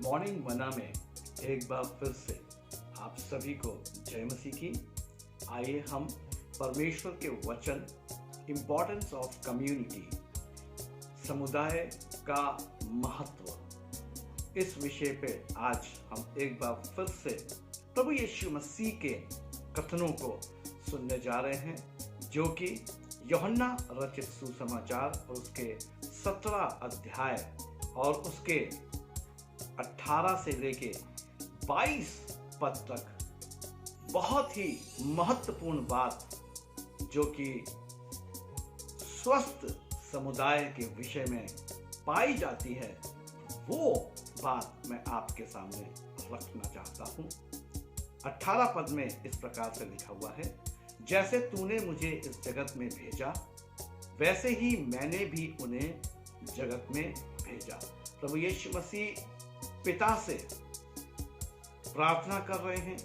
Morning मना में एक बार फिर से आप सभी को जय मसीह की। आइए हम परमेश्वर के वचन इम्पोर्टेंस ऑफ कम्युनिटी, समुदाय का महत्व, इस विषय पे आज हम एक बार फिर से प्रभु यीशु मसीह के कथनों को सुनने जा रहे हैं, जो कि यूहन्ना रचित सुसमाचार और उसके 17 अध्याय और उसके 18 से लेके 22 पद तक बहुत ही महत्वपूर्ण बात, जो कि स्वस्थ समुदाय के विषय में पाई जाती है, वो बात मैं आपके सामने रखना चाहता हूं। 18 पद में इस प्रकार से लिखा हुआ है, जैसे तूने मुझे इस जगत में भेजा, वैसे ही मैंने भी उन्हें जगत में भेजा। प्रभु यीशु मसीह पिता से प्रार्थना कर रहे हैं,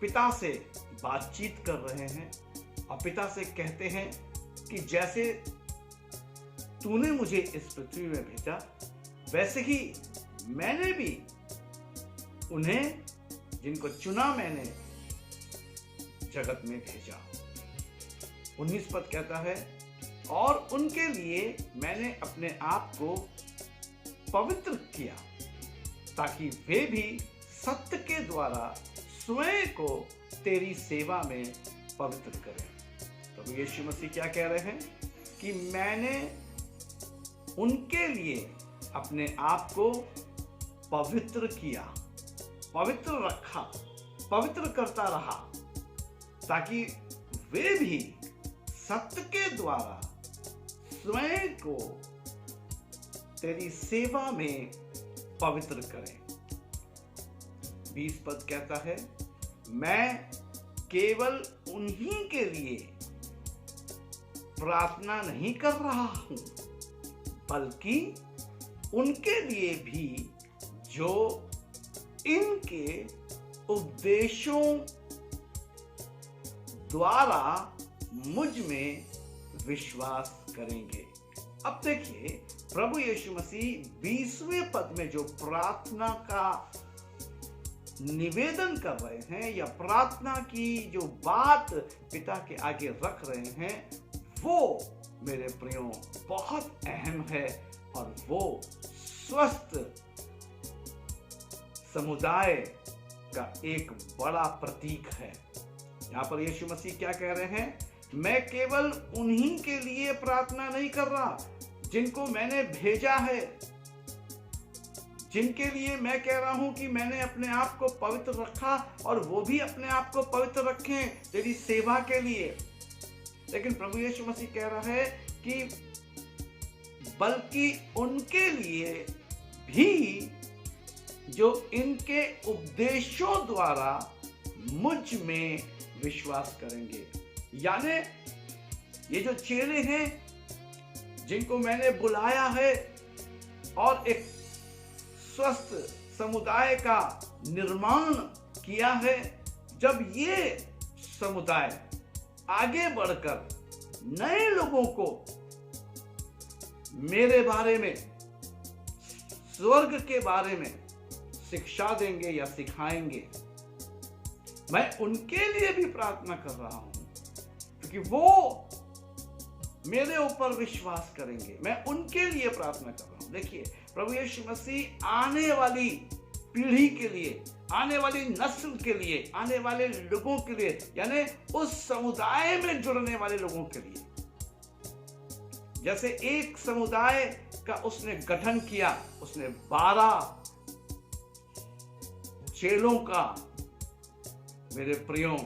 पिता से बातचीत कर रहे हैं और पिता से कहते हैं कि जैसे तूने मुझे इस पृथ्वी में भेजा, वैसे ही मैंने भी उन्हें, जिनको चुना मैंने, जगत में भेजा। 19 पद कहता है, और उनके लिए मैंने अपने आप को पवित्र किया, ताकि वे भी सत्य के द्वारा स्वयं को तेरी सेवा में पवित्र करें। प्रभु यीशु मसीह क्या कह रहे हैं कि मैंने उनके लिए अपने आप को पवित्र किया, पवित्र रखा, पवित्र करता रहा, ताकि वे भी सत्य के द्वारा स्वयं को तेरी सेवा में पवित्र करें। 20 पद कहता है, मैं केवल उन्हीं के लिए प्रार्थना नहीं कर रहा हूं, बल्कि उनके लिए भी जो इनके उपदेशों द्वारा मुझ में विश्वास करेंगे। अब देखिए, प्रभु यीशु मसीह 20वें पद में जो प्रार्थना का निवेदन कर रहे हैं, या प्रार्थना की जो बात पिता के आगे रख रहे हैं, वो मेरे प्रियो बहुत अहम है, और वो स्वस्थ समुदाय का एक बड़ा प्रतीक है। यहां पर यीशु मसीह क्या कह रहे हैं, मैं केवल उन्हीं के लिए प्रार्थना नहीं कर रहा जिनको मैंने भेजा है, जिनके लिए मैं कह रहा हूं कि मैंने अपने आप को पवित्र रखा और वो भी अपने आप को पवित्र रखें तेरी सेवा के लिए। लेकिन प्रभु यीशु मसीह कह रहा है कि बल्कि उनके लिए भी जो इनके उपदेशों द्वारा मुझ में विश्वास करेंगे। यानी ये जो चेले हैं, जिनको मैंने बुलाया है और एक स्वस्थ समुदाय का निर्माण किया है, जब ये समुदाय आगे बढ़कर नए लोगों को मेरे बारे में, स्वर्ग के बारे में शिक्षा देंगे या सिखाएंगे, मैं उनके लिए भी प्रार्थना कर रहा हूं, क्योंकि वो मेरे ऊपर विश्वास करेंगे। मैं उनके लिए प्रार्थना कर रहा हूं। देखिए, प्रभु यीशु मसीह आने वाली पीढ़ी के लिए, आने वाली नस्ल के लिए, आने वाले लोगों के लिए, यानी उस समुदाय में जुड़ने वाले लोगों के लिए, जैसे एक समुदाय का उसने गठन किया, उसने 12 चेलों का, मेरे प्रियो,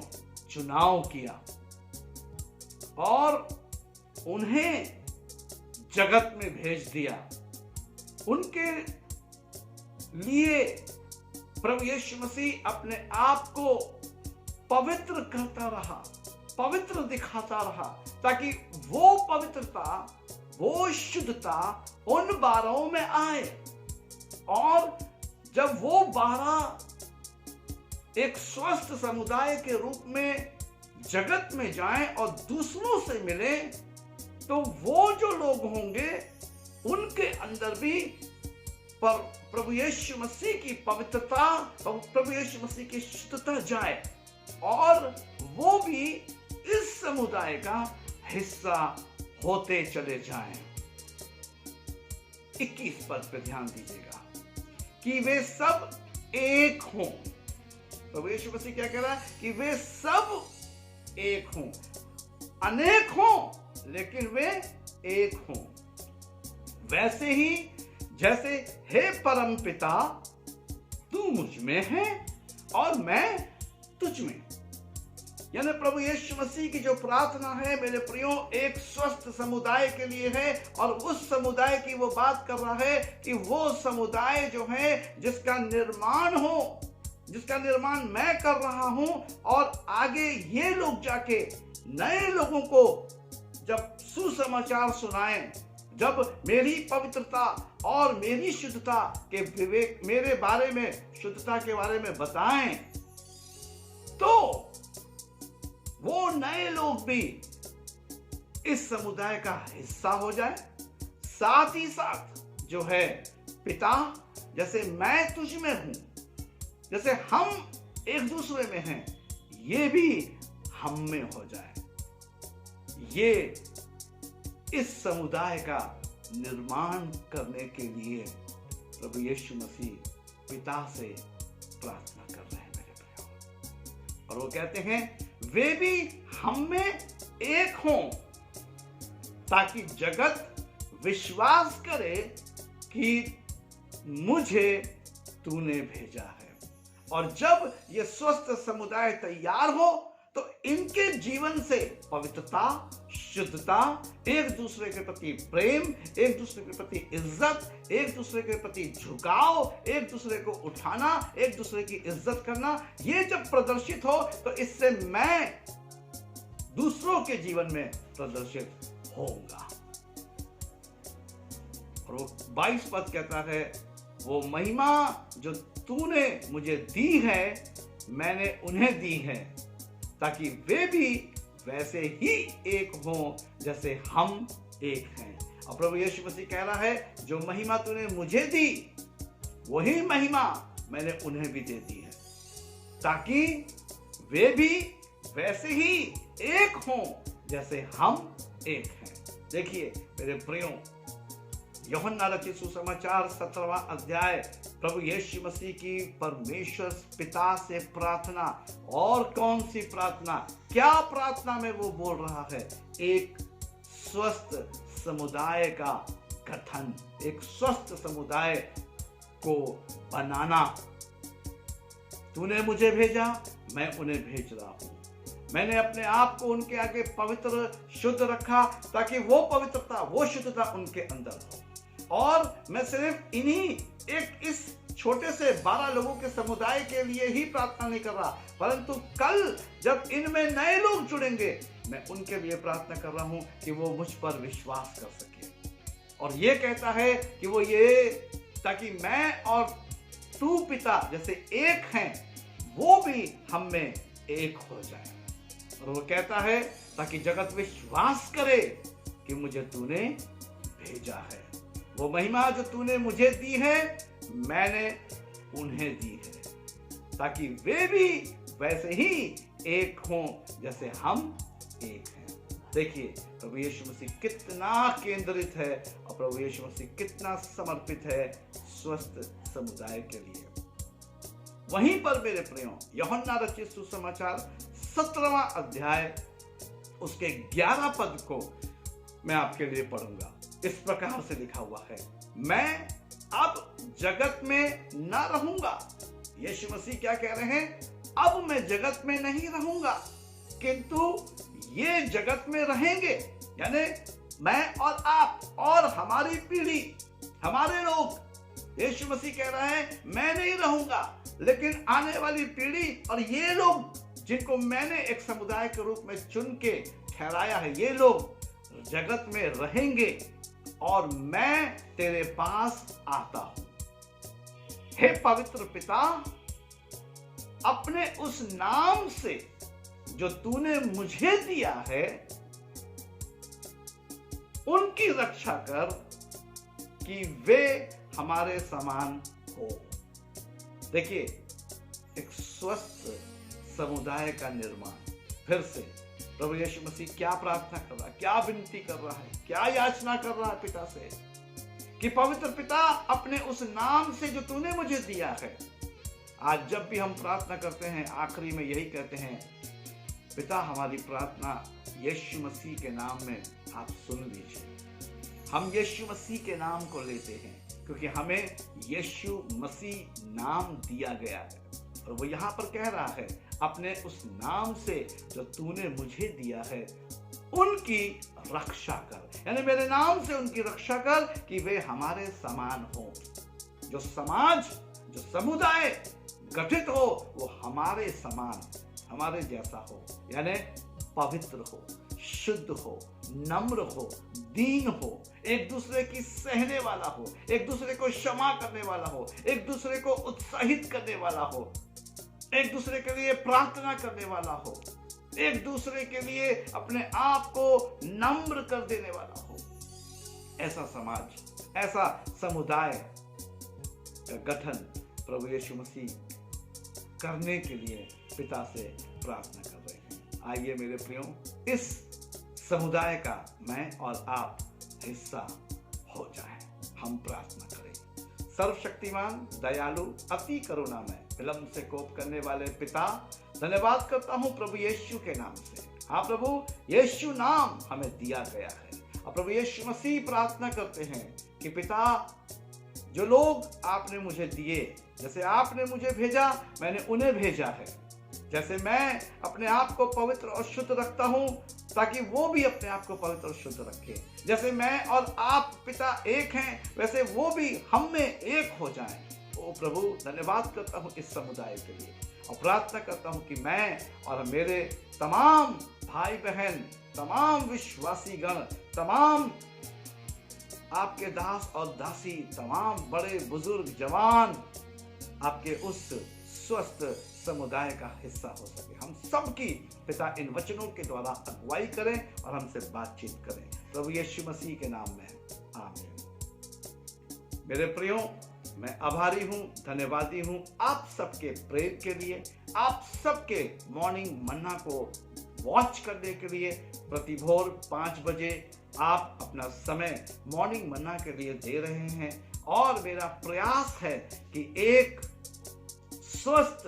चुनाव किया और उन्हें जगत में भेज दिया। उनके लिए प्रभु यीशु मसीह अपने आप को पवित्र करता रहा, पवित्र दिखाता रहा, ताकि वो पवित्रता, वो शुद्धता उन 12 में आए। और जब वो 12 एक स्वस्थ समुदाय के रूप में जगत में जाएं और दूसरों से मिले, तो वो जो लोग होंगे उनके अंदर भी प्रभु यीशु मसीह की पवित्रता, प्रभु यीशु मसीह की शुद्धता जाए और वो भी इस समुदाय का हिस्सा होते चले जाएं। 21 पद पे ध्यान दीजिएगा कि वे सब एक हों। प्रभु यीशु मसीह क्या कह रहा है कि वे सब एक हों, अनेक हों लेकिन वे एक हों। वैसे ही जैसे हे परम पिता तू मुझ में है और मैं तुझ में। यानी प्रभु यीशु मसीह की जो प्रार्थना है मेरे प्रियो, एक स्वस्थ समुदाय के लिए है और उस समुदाय की वो बात कर रहा है कि वो समुदाय जो है जिसका निर्माण हो, जिसका निर्माण मैं कर रहा हूं और आगे ये लोग जाके नए लोगों को जब सुसमाचार सुनाएं, जब मेरी पवित्रता और मेरी शुद्धता के विवेक, मेरे बारे में शुद्धता के बारे में बताएं, तो वो नए लोग भी इस समुदाय का हिस्सा हो जाए। साथ ही साथ जो है पिता, जैसे मैं तुझ में हूं, जैसे हम एक दूसरे में हैं, ये भी हम में हो जाए। ये इस समुदाय का निर्माण करने के लिए प्रभु यीशु मसीह पिता से प्रार्थना कर रहे हैं मेरे प्रियो। और वो कहते हैं वे भी हम में एक हों ताकि जगत विश्वास करे कि मुझे तूने भेजा है। और जब ये स्वस्थ समुदाय तैयार हो तो इनके जीवन से पवित्रता, शुद्धता, एक दूसरे के प्रति प्रेम, एक दूसरे के प्रति इज्जत, एक दूसरे के प्रति झुकाव, एक दूसरे को उठाना, एक दूसरे की इज्जत करना, ये जब प्रदर्शित हो तो इससे मैं दूसरों के जीवन में प्रदर्शित होऊंगा। और वो 22 पद कहता है वो महिमा जो तूने मुझे दी है मैंने उन्हें दी है ताकि वे भी वैसे ही एक हों जैसे हम एक हैं। और प्रभु यीशु मसीह कह रहा है जो महिमा तूने मुझे दी वही महिमा मैंने उन्हें भी दे दी है ताकि वे भी वैसे ही एक हों जैसे हम एक हैं। देखिए मेरे प्रियो, यूहन्ना रचित सुसमाचार 17वां अध्याय प्रभु यीशु मसीह की परमेश्वर पिता से प्रार्थना, और कौन सी प्रार्थना, क्या प्रार्थना में वो बोल रहा है? एक स्वस्थ समुदाय का गठन, एक स्वस्थ समुदाय को बनाना। तूने मुझे भेजा, मैं उन्हें भेज रहा हूं। मैंने अपने आप को उनके आगे पवित्र शुद्ध रखा ताकि वो पवित्रता, वो शुद्धता उनके अंदर हो। और मैं सिर्फ इस छोटे से 12 लोगों के समुदाय के लिए ही प्रार्थना नहीं कर रहा, परंतु कल जब इनमें नए लोग जुड़ेंगे मैं उनके लिए प्रार्थना कर रहा हूं कि वो मुझ पर विश्वास कर सके। और ये कहता है कि वो ये ताकि मैं और तू पिता जैसे एक हैं वो भी हम में एक हो जाए। और वो कहता है ताकि जगत विश्वास करे कि मुझे तूने भेजा है। वो महिमा जो तूने मुझे दी है मैंने उन्हें दी है ताकि वे भी वैसे ही एक हों जैसे हम एक हैं। देखिए प्रभु यीशु मसीह कितना केंद्रित है और प्रभु यीशु मसीह कितना समर्पित है स्वस्थ समुदाय के लिए। वहीं पर मेरे प्रियो, यूहन्ना रचित सुसमाचार 17वां अध्याय उसके 11 पद को मैं आपके लिए पढ़ूंगा। इस प्रकार से लिखा हुआ है, मैं अब जगत में न रहूंगा। यीशु मसीह क्या कह रहे हैं? अब मैं जगत में नहीं रहूंगा किंतु ये जगत में रहेंगे। यानी मैं और आप और हमारी पीढ़ी, हमारे लोग। यीशु मसीह कह रहा है मैं नहीं रहूंगा लेकिन आने वाली पीढ़ी और ये लोग जिनको मैंने एक समुदाय के रूप में चुन के ठहराया है, ये लोग जगत में रहेंगे और मैं तेरे पास आता हूं। हे पवित्र पिता, अपने उस नाम से जो तूने मुझे दिया है उनकी रक्षा कर कि वे हमारे समान हो। देखिए, एक स्वस्थ समुदाय का निर्माण, फिर से प्रभु यीशु मसीह क्या प्रार्थना कर रहा है, क्या विनती कर रहा है, क्या याचना कर रहा है पिता से, कि पवित्र पिता, अपने उस नाम से जो तूने मुझे दिया है। आज जब भी हम प्रार्थना करते हैं, आखिरी में यही कहते हैं, पिता हमारी प्रार्थना यीशु मसीह के नाम में आप सुन लीजिए। हम यीशु मसीह के नाम को लेते हैं क्योंकि हमें यीशु मसीह नाम दिया गया है, और वो यहाँ पर कह रहा है, अपने उस नाम से जो तूने मुझे दिया है उनकी रक्षा कर, यानी मेरे नाम से उनकी रक्षा कर कि वे हमारे समान हो। जो समाज, जो समुदाय गठित हो वो हमारे समान, हमारे जैसा हो, यानी पवित्र हो, शुद्ध हो, नम्र हो, दीन हो, एक दूसरे की सहने वाला हो, एक दूसरे को क्षमा करने वाला हो, एक दूसरे को उत्साहित करने वाला हो, एक दूसरे के लिए प्रार्थना करने वाला हो, एक दूसरे के लिए अपने आप को नम्र कर देने वाला हो। ऐसा समाज, ऐसा समुदाय का गठन प्रभु यीशु मसीह करने के लिए पिता से प्रार्थना कर रहे हैं। आइए मेरे प्रियो, इस समुदाय का मैं और आप हिस्सा हो जाए। हम प्रार्थना करें। सर्वशक्तिमान, दयालु, अति करुणामय, विलंब से कोप करने वाले पिता, धन्यवाद करता हूं प्रभु यीशु के नाम से। हाँ प्रभु, यीशु नाम हमें दिया गया है। और प्रभु यीशु मसीह प्रार्थना करते हैं कि पिता, जो लोग आपने मुझे दिए, जैसे आपने मुझे भेजा, मैंने उन्हें भेजा है। जैसे मैं अपने आप को पवित्र और शुद्ध रखता हूं, ताकि वो भी अपने आप को पवित्र और शुद्ध रखें। जैसे मैं और आप पिता एक हैं, वैसे वो भी हम में एक हो जाएं। ओ प्रभु, धन्यवाद करता हूं इस समुदाय के लिए, और प्रार्थना करता हूं कि मैं और मेरे तमाम भाई बहन, तमाम विश्वासी गण, तमाम आपके दास और दासी, तमाम बड़े बुजुर्ग जवान आपके उस स्वस्थ समुदाय का हिस्सा हो सके। हम सबकी पिता इन वचनों के द्वारा अगुवाई करें और हमसे बातचीत करें, प्रभु यीशु मसीह के नाम में, आमीन। मेरे प्रियो, मैं आभारी हूं, धन्यवादी हूं आप सबके प्रेम के लिए, आप सबके मॉर्निंग मन्ना को वॉच करने के लिए। प्रति भोर 5 बजे आप अपना समय मॉर्निंग मन्ना के लिए दे रहे हैं, और मेरा प्रयास है कि एक स्वस्थ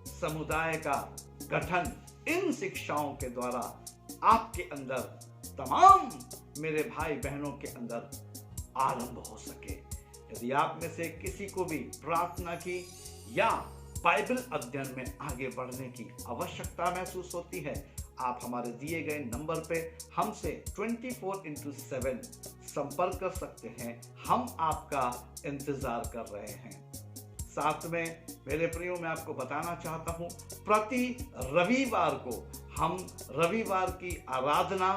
समुदाय का गठन इन शिक्षाओं के द्वारा आपके अंदर, तमाम मेरे भाई बहनों के अंदर आरंभ हो सके। यदि आप में से किसी को भी प्रार्थना की या बाइबल अध्ययन में आगे बढ़ने की आवश्यकता महसूस होती है, आप हमारे दिए गए नंबर पे हमसे 24/7 संपर्क कर सकते हैं। हम आपका इंतजार कर रहे हैं। साथ में मेरे प्रियो, मैं आपको बताना चाहता हूं, प्रति रविवार को हम रविवार की आराधना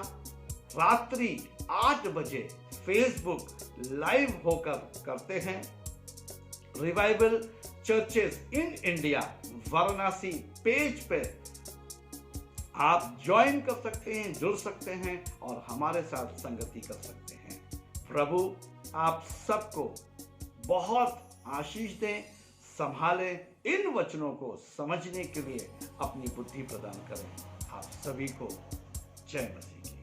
रात्रि 8 बजे फेसबुक लाइव होकर करते हैं। Revival churches in India Varanasi page पे आप ज्वाइन कर सकते हैं, जुड़ सकते हैं और हमारे साथ संगति कर सकते हैं। प्रभु आप सबको बहुत आशीष दें, संभाले, इन वचनों को समझने के लिए अपनी बुद्धि प्रदान करें। आप सभी को जय मसीह की।